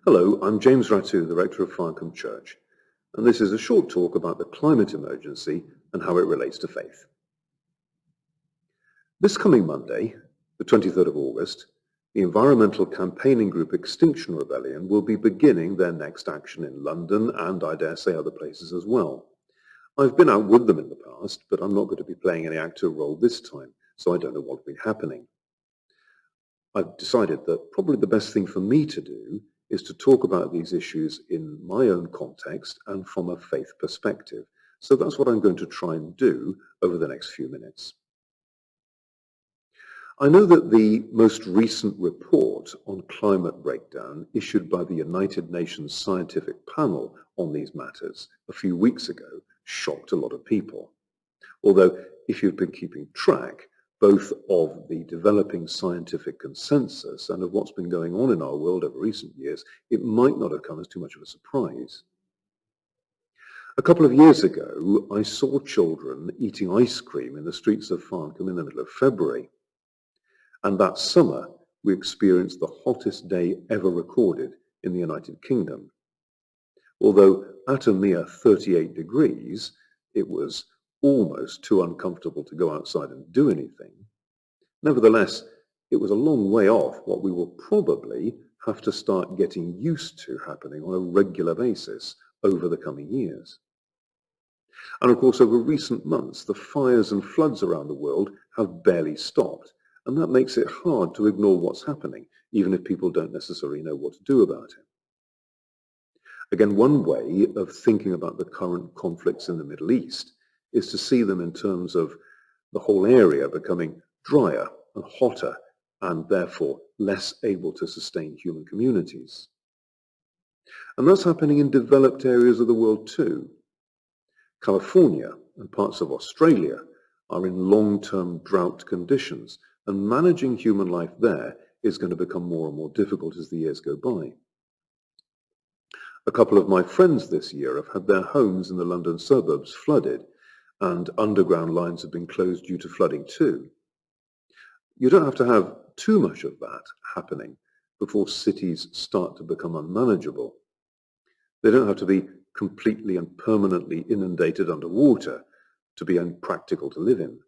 Hello, I'm James Ratu, the rector of Farncombe Church, and this is a short talk about the climate emergency and how it relates to faith. This coming Monday, the 23rd of August, the environmental campaigning group Extinction Rebellion will be beginning their next action in London and I dare say other places as well. I've been out with them in the past, but I'm not going to be playing any active role this time, so I don't know what will be happening. I've decided that probably the best thing for me to do is to talk about these issues in my own context and from a faith perspective. So that's what I'm going to try and do over the next few minutes. I know that the most recent report on climate breakdown issued by the United Nations Scientific Panel on these matters a few weeks ago shocked a lot of people. Although, if you've been keeping track, both of the developing scientific consensus and of what's been going on in our world over recent years, it might not have come as too much of a surprise. A couple of years ago, I saw children eating ice cream in the streets of Farncombe in the middle of February. And that summer, we experienced the hottest day ever recorded in the United Kingdom. Although at a mere 38 degrees, it was almost too uncomfortable to go outside and do anything. Nevertheless, it was a long way off what we will probably have to start getting used to happening on a regular basis over the coming years. And of course, over recent months, the fires and floods around the world have barely stopped, and that makes it hard to ignore what's happening, even if people don't necessarily know what to do about it. Again, one way of thinking about the current conflicts in the Middle East is to see them in terms of the whole area becoming drier and hotter and therefore less able to sustain human communities. And that's happening in developed areas of the world too. California and parts of Australia are in long-term drought conditions, and managing human life there is going to become more and more difficult as the years go by. A couple of my friends this year have had their homes in the London suburbs flooded, and underground lines have been closed due to flooding too. You don't have to have too much of that happening before cities start to become unmanageable. They don't have to be completely and permanently inundated underwater to be impractical to live in.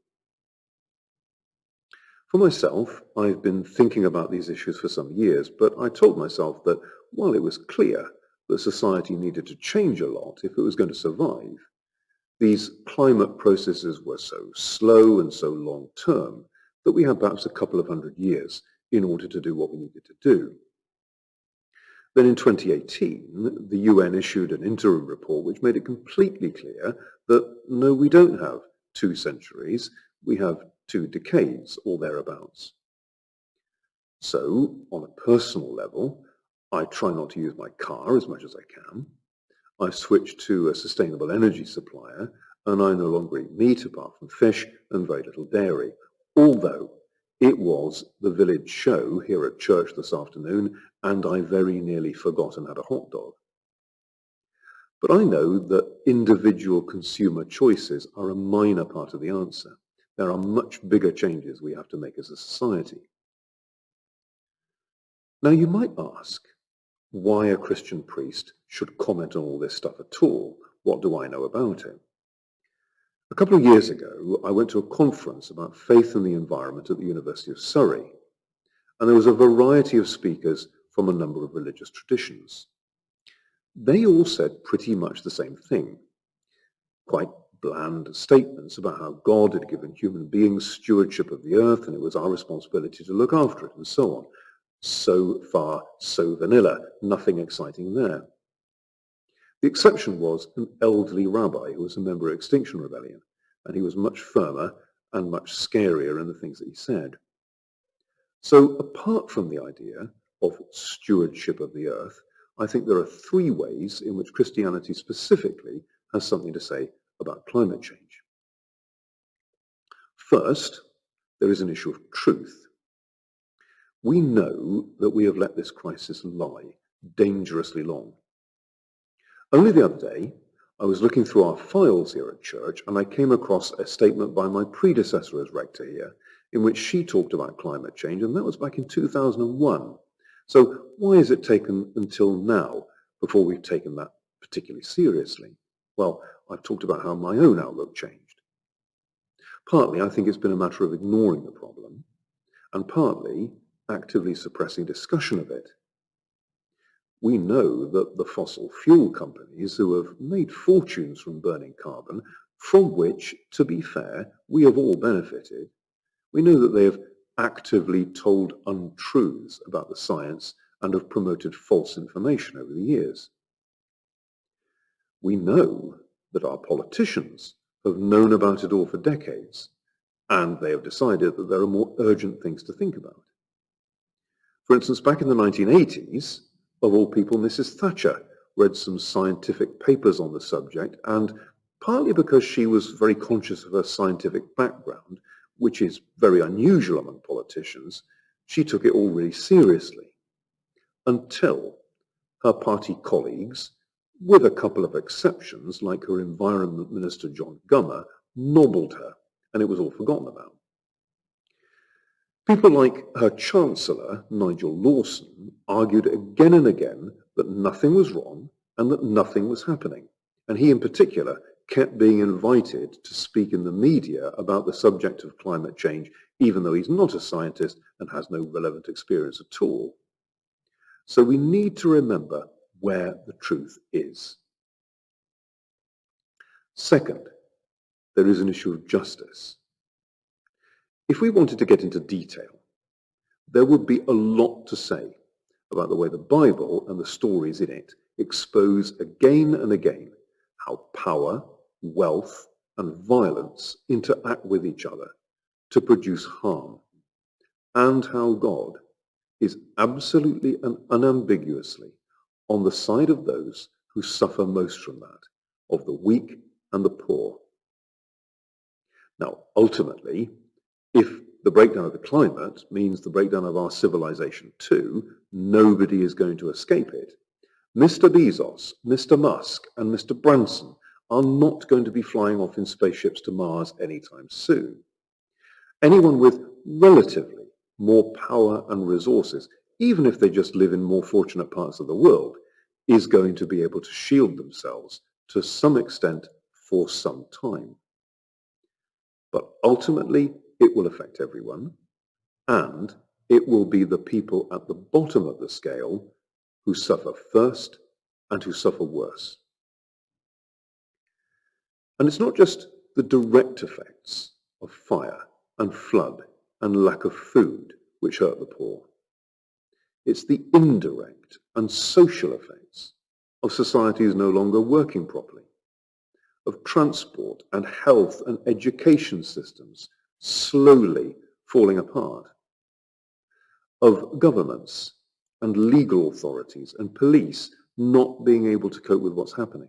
For myself, I've been thinking about these issues for some years, but I told myself that while it was clear that society needed to change a lot if it was going to survive, these climate processes were so slow and so long-term that we had perhaps a couple of hundred years in order to do what we needed to do. Then in 2018, the UN issued an interim report which made it completely clear that no, we don't have 2 centuries, we have 2 decades or thereabouts. So, on a personal level, I try not to use my car as much as I can. I've switched to a sustainable energy supplier, and I no longer eat meat apart from fish and very little dairy, although it was the village show here at church this afternoon, and I very nearly forgot and had a hot dog. But I know that individual consumer choices are a minor part of the answer. There are much bigger changes we have to make as a society. Now you might ask, why a Christian priest should comment on all this stuff at all? What do I know about it? A couple of years ago, I went to a conference about faith and the environment at the University of Surrey, and there was a variety of speakers from a number of religious traditions. They all said pretty much the same thing, quite bland statements about how God had given human beings stewardship of the earth and it was our responsibility to look after it and so on. So far, so vanilla, nothing exciting there. The exception was an elderly rabbi who was a member of Extinction Rebellion, and he was much firmer and much scarier in the things that he said. So apart from the idea of stewardship of the earth, I think there are 3 ways in which Christianity specifically has something to say about climate change. First, there is an issue of truth. We know that we have let this crisis lie dangerously long. Only the other day, I was looking through our files here at church and I came across a statement by my predecessor as rector here in which she talked about climate change, and that was back in 2001. So why has it taken until now before we've taken that particularly seriously? Well, I've talked about how my own outlook changed. Partly, I think it's been a matter of ignoring the problem, and partly actively suppressing discussion of it. We know that the fossil fuel companies who have made fortunes from burning carbon, from which, to be fair, we have all benefited, we know that they have actively told untruths about the science and have promoted false information over the years. We know that our politicians have known about it all for decades, and they have decided that there are more urgent things to think about. For instance, back in the 1980s, of all people, Mrs. Thatcher read some scientific papers on the subject, and partly because she was very conscious of her scientific background, which is very unusual among politicians, she took it all really seriously, until her party colleagues, with a couple of exceptions like her Environment Minister John Gummer, nobbled her, and it was all forgotten about. People like her Chancellor, Nigel Lawson, argued again and again that nothing was wrong and that nothing was happening. And he in particular kept being invited to speak in the media about the subject of climate change, even though he's not a scientist and has no relevant experience at all. So we need to remember where the truth is. Second, there is an issue of justice. If we wanted to get into detail, there would be a lot to say about the way the Bible and the stories in it expose again and again how power, wealth, and violence interact with each other to produce harm, and how God is absolutely and unambiguously on the side of those who suffer most from that, of the weak and the poor. Now, ultimately, if the breakdown of the climate means the breakdown of our civilization too, nobody is going to escape it. Mr. Bezos, Mr. Musk, and Mr. Branson are not going to be flying off in spaceships to Mars anytime soon. Anyone with relatively more power and resources, even if they just live in more fortunate parts of the world, is going to be able to shield themselves to some extent for some time. But ultimately, it will affect everyone, and it will be the people at the bottom of the scale who suffer first and who suffer worse. And it's not just the direct effects of fire and flood and lack of food which hurt the poor. It's the indirect and social effects of societies no longer working properly, of transport and health and education systems slowly falling apart, of governments and legal authorities and police not being able to cope with what's happening.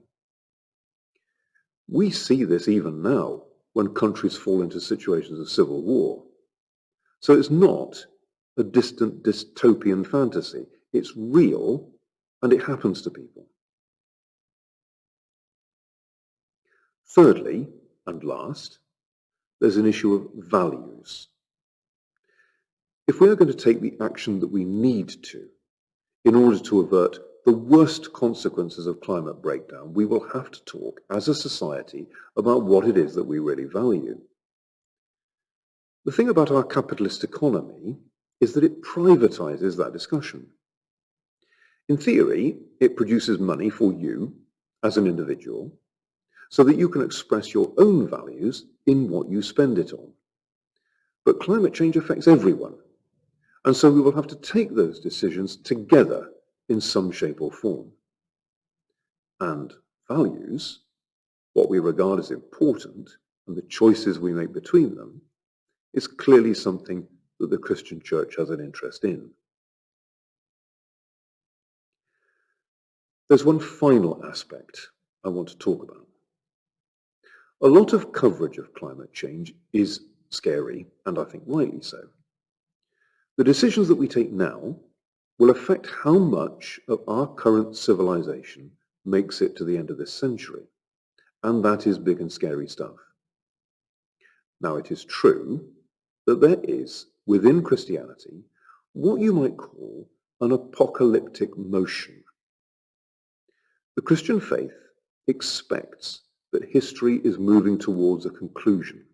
We see this even now when countries fall into situations of civil war. So it's not a distant dystopian fantasy. It's real, and it happens to people. Thirdly, and last, there's an issue of values. If we are going to take the action that we need to in order to avert the worst consequences of climate breakdown, we will have to talk as a society about what it is that we really value. The thing about our capitalist economy is that it privatizes that discussion. In theory, it produces money for you as an individual so that you can express your own values in what you spend it on. But climate change affects everyone, and so we will have to take those decisions together in some shape or form. And values, what we regard as important, and the choices we make between them, is clearly something that the Christian Church has an interest in. There's one final aspect I want to talk about. A lot of coverage of climate change is scary, and I think rightly so. The decisions that we take now will affect how much of our current civilization makes it to the end of this century, and that is big and scary stuff. Now, it is true that there is, within Christianity, what you might call an apocalyptic motion. The Christian faith expects that history is moving towards a conclusion,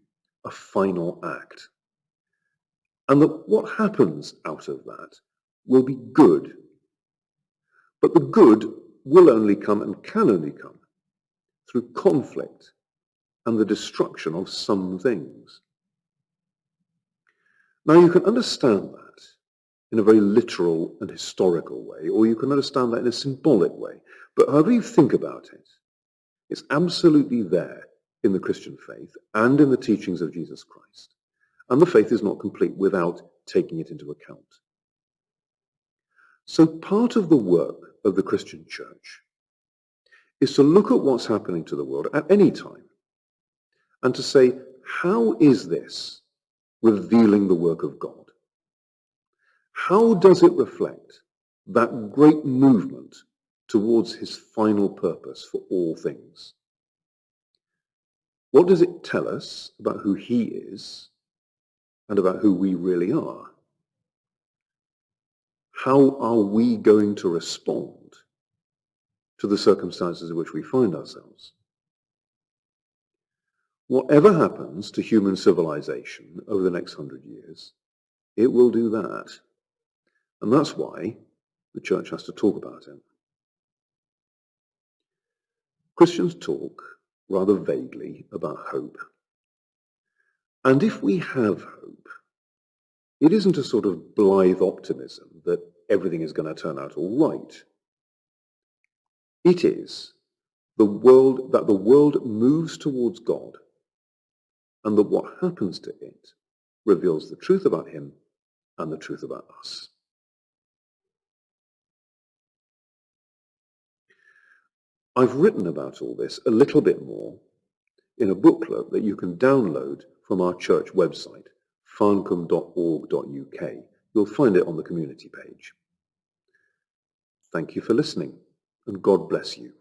a final act, and that what happens out of that will be good. But the good will only come and can only come through conflict and the destruction of some things. Now you can understand that in a very literal and historical way, or you can understand that in a symbolic way. But however you think about it, it's absolutely there in the Christian faith and in the teachings of Jesus Christ. And the faith is not complete without taking it into account. So part of the work of the Christian church is to look at what's happening to the world at any time and to say, how is this revealing the work of God? How does it reflect that great movement towards his final purpose for all things? What does it tell us about who he is and about who we really are? How are we going to respond to the circumstances in which we find ourselves? Whatever happens to human civilization over the next 100 years, it will do that. And that's why the church has to talk about it. Christians talk rather vaguely about hope. And if we have hope, it isn't a sort of blithe optimism that everything is going to turn out all right. It is the world moves towards God, and that what happens to it reveals the truth about him and the truth about us. I've written about all this a little bit more in a booklet that you can download from our church website, farncombe.org.uk. You'll find it on the community page. Thank you for listening, and God bless you.